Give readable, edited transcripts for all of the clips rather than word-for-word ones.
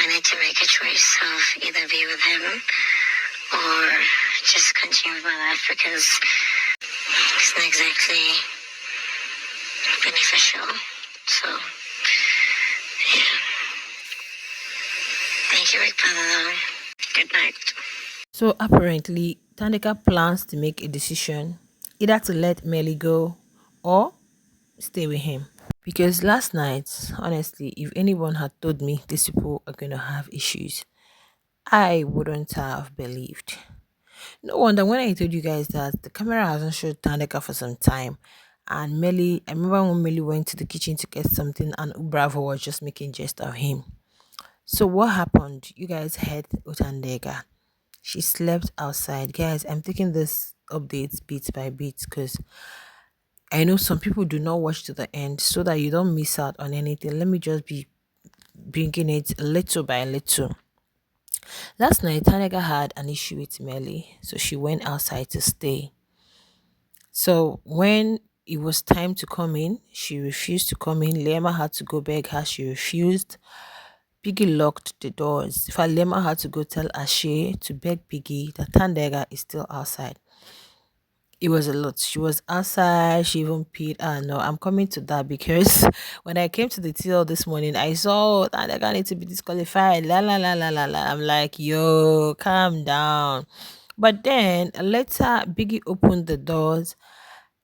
need to make a choice of either be with him or just continue with my life because it's not exactly beneficial. So, yeah. Thank you, Big Brother. Good night. So apparently, Thandeka plans to make a decision either to let Mmeli go or stay with him. Because last night, honestly, if anyone had told me these people are going to have issues, I wouldn't have believed. No wonder when I told you guys that the camera hasn't showed Thandeka for some time. And Melly, I remember when Melly went to the kitchen to get something and Bravo was just making jest of him. So what happened? You guys heard Utandega. She slept outside. Guys, I'm taking this updates bit by bit because I know some people do not watch to the end so that you don't miss out on anything. Let me just be bringing it little by little. Last night, Tanica had an issue with Melly, so she went outside to stay. So when it was time to come in, she refused to come in. Lema had to go beg her. She refused. Piggy locked the doors. In fact, Lema had to go tell Ashe to beg Piggy that Tandega is still outside. It was a lot. She was outside. She even peed. Ah, no, I'm coming to that because when I came to the TL this morning, I saw Tandega need to be disqualified. La la la la la la. I'm like, yo, calm down. But then later, Biggie opened the doors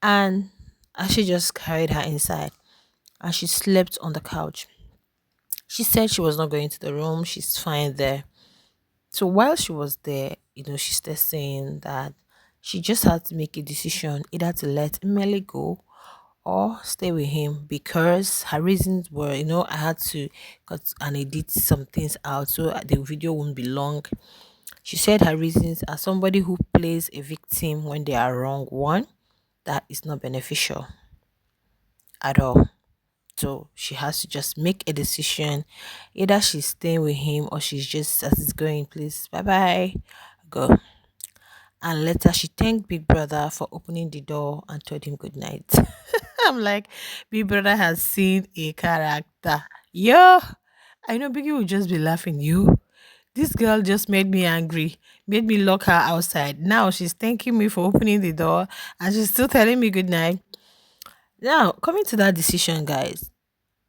and Ashe just carried her inside and she slept on the couch. She said she was not going to the room. She's fine there. So while she was there, she started saying that she just had to make a decision either to let Mmeli go or stay with him because her reasons were, I had to cut and edit some things out so the video won't be long. She said her reasons are somebody who plays a victim when they are wrong. One, that is not beneficial at all. So she has to just make a decision. Either she's staying with him or she's just as it's going, please. Bye bye. Go. And later she thanked Big Brother for opening the door and told him good night. I'm like, Big Brother has seen a character. Yo, I know Biggie will just be laughing. You, this girl just made me angry, made me lock her outside. Now she's thanking me for opening the door and she's still telling me good night. Now, coming to that decision, guys,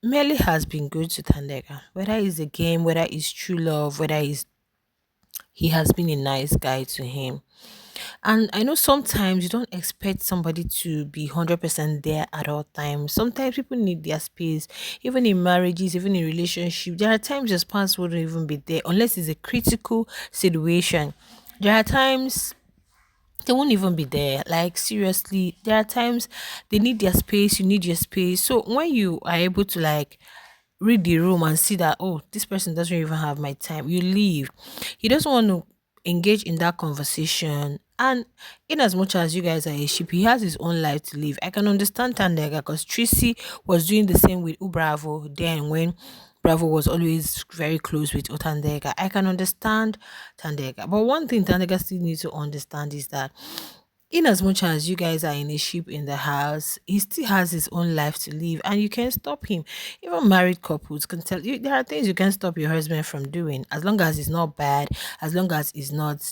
Melly has been good to Thandeka. Whether it's a game, whether it's true love, whether he has been a nice guy to him. And I know sometimes you don't expect somebody to be 100% there at all times. Sometimes people need their space, even in marriages, even in relationship. There are times your spouse wouldn't even be there unless it's a critical situation. There are times they won't even be there. Like seriously, there are times they need their space, you need your space. So when you are able to like read the room and see that, oh, this person doesn't even have my time, you leave. He doesn't want to engage in that conversation. And in as much as you guys are a ship, he has his own life to live. I can understand Tandega because Tracy was doing the same with Ubravo then when Bravo was always very close with Otandega. I can understand Tandega. But one thing Tandega still needs to understand is that in as much as you guys are in a ship in the house, he still has his own life to live and you can't stop him. Even married couples can tell you there are things you can stop your husband from doing as long as it's not bad, as long as it's not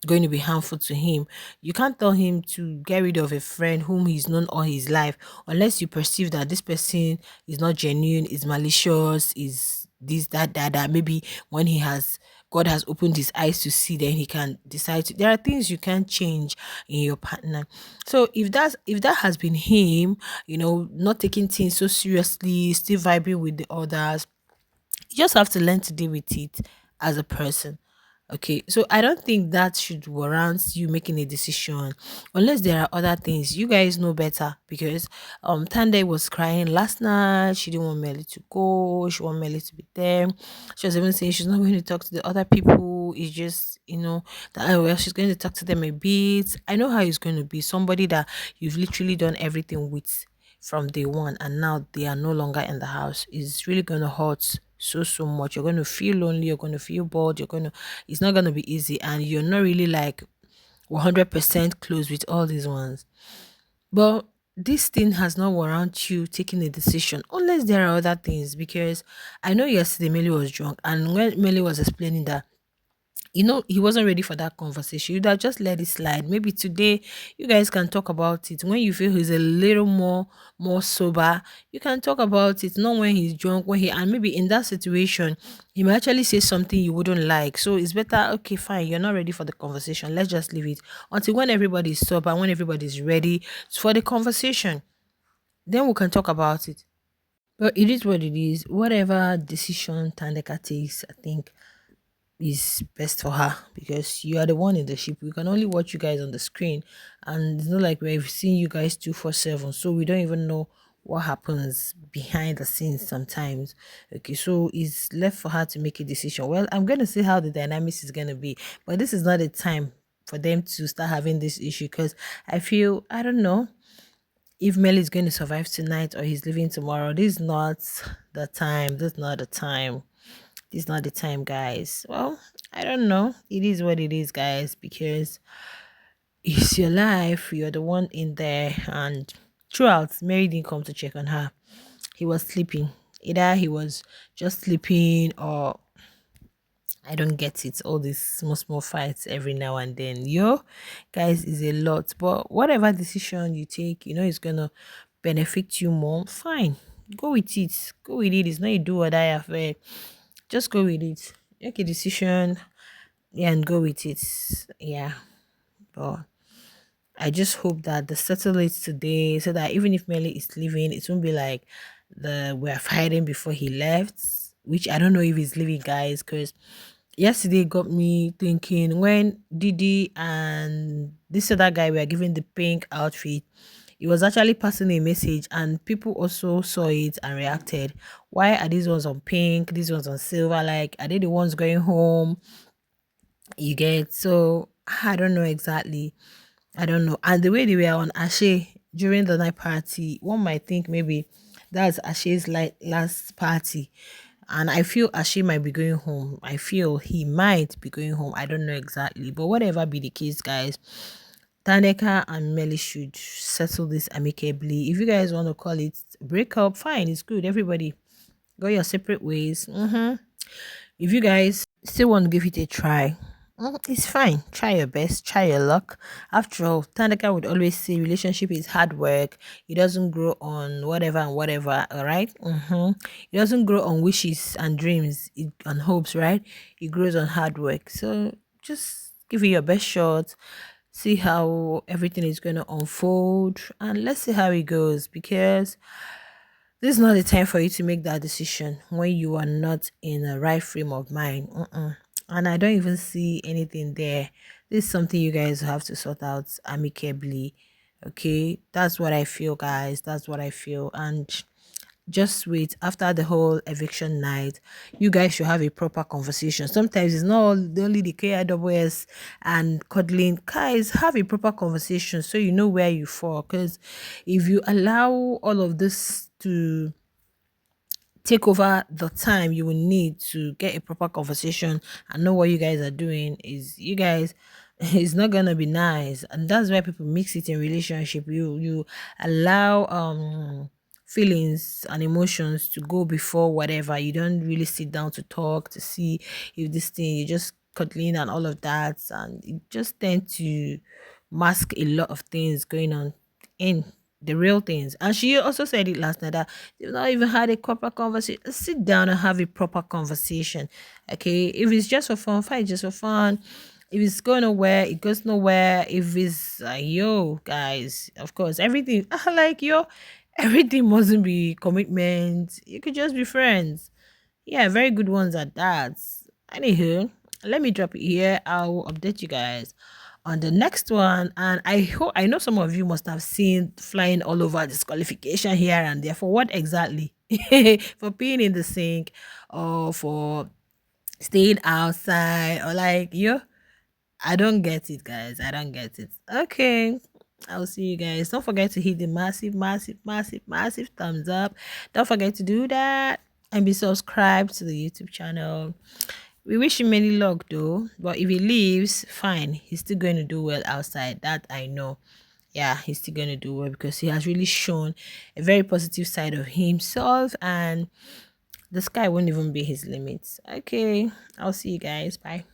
going to be harmful to him. You can't tell him to get rid of a friend whom he's known all his life unless you perceive that this person is not genuine, is malicious, is this, that. Maybe when he has God has opened his eyes to see, then he can decide to. There are things you can't change in your partner. So if that has been him, not taking things so seriously, still vibing with the others, you just have to learn to deal with it as a person. Okay, so I don't think that should warrant you making a decision unless there are other things you guys know better. Because Tande was crying last night. She didn't want Melly to go. She want Melly to be there. She was even saying she's not going to talk to the other people. It's just that well she's going to talk to them a bit. I know how it's going to be. Somebody that you've literally done everything with from day one and now they are no longer in the house is really going to hurt so much. You're going to feel lonely, you're going to feel bored, it's not going to be easy and you're not really like 100% close with all these ones. But this thing has not warrant you taking a decision unless there are other things. Because I know yesterday Melly was drunk, and when Melly was explaining that, he wasn't ready for that conversation. You'd have just let it slide. Maybe today you guys can talk about it. When you feel he's a little more sober, you can talk about it. Not when he's drunk, and maybe in that situation, he might actually say something you wouldn't like. So it's better, okay, fine, you're not ready for the conversation. Let's just leave it until when everybody's sober, when everybody's ready for the conversation. Then we can talk about it. But it is what it is. Whatever decision Thandeka takes, I think is best for her, because you are the one in the ship. We can only watch you guys on the screen, and it's not like we've seen you guys 247, so we don't even know what happens behind the scenes sometimes. Okay, so it's left for her to make a decision. Well, I'm gonna see how the dynamics is gonna be, but this is not a time for them to start having this issue, because I don't know if Mel is going to survive tonight or he's leaving tomorrow. This is not the time. This is not the time. This is not the time, guys. Well, I don't know. It is what it is, guys, because it's your life. You're the one in there. And throughout, Mary didn't come to check on her. He was sleeping. Either he was just sleeping, or I don't get it. All these small fights every now and then. Guys, is a lot. But whatever decision you take, it's gonna benefit you more. Fine. Go with it. Go with it. It's not a do or die affair. Just go with it. Make a decision, yeah, and go with it. Yeah. But I just hope that they settle it today, so that even if Melly is leaving, it won't be like we're fighting before he left. Which I don't know if he's leaving, guys, because yesterday got me thinking, when Didi and this other guy were giving the pink outfit, he was actually passing a message, and people also saw it and reacted. Why are these ones on pink, these ones on silver? Like, are they the ones going home? You get? So I don't know exactly. I don't know. And the way they were on Ashe during the night party, one might think maybe that's Ashe's like last party. And I feel Ashe might be going home. I feel he might be going home. I don't know exactly. But whatever be the case, guys, Tanica and Melly should settle this amicably. If you guys want to call it breakup, fine, it's good. Everybody go your separate ways. If you guys still want to give it a try, it's fine. Try your best. Try your luck. After all, Thandeka would always say relationship is hard work. It doesn't grow on whatever and whatever. All right. It doesn't grow on wishes and dreams and hopes. Right. It grows on hard work. So just give it your best shot. See how everything is going to unfold, and let's see how it goes, because this is not the time for you to make that decision when you are not in the right frame of mind. And I don't even see anything there. This is something you guys have to sort out amicably. Okay, that's what I feel, guys. That's what I feel. And just wait, after the whole eviction night, you guys should have a proper conversation. Sometimes it's not only the KIWS and cuddling. Guys, have a proper conversation so you know where you fall. Because if you allow all of this to take over the time you will need to get a proper conversation and know what you guys are doing, is you guys it's not gonna be nice. And that's why people mix it in relationship. You allow feelings and emotions to go before whatever. You don't really sit down to talk to see if this thing, you just cuddling and all of that, and it just tend to mask a lot of things going on in the real things. And she also said it last night that they've not even had a proper conversation. Sit down and have a proper conversation. Okay, if it's just for fun, fight just for fun. If it's going nowhere, it goes nowhere. If it's yo, guys, of course, everything like everything mustn't be commitment. You could just be friends. Yeah, very good ones at that. Anywho, let me drop it here. I'll update you guys on the next one. And I know some of you must have seen flying all over disqualification here and there. For what exactly? For being in the sink, or for staying outside, or like I don't get it, guys. I don't get it. Okay. I'll see you guys. Don't forget to hit the massive thumbs up. Don't forget to do that and be subscribed to the YouTube channel. We wish him many luck though. But if he leaves, fine. He's still going to do well outside. That I know. yeah, he's still gonna do well because he has really shown a very positive side of himself, and the sky won't even be his limits. Okay, I'll see you guys. Bye.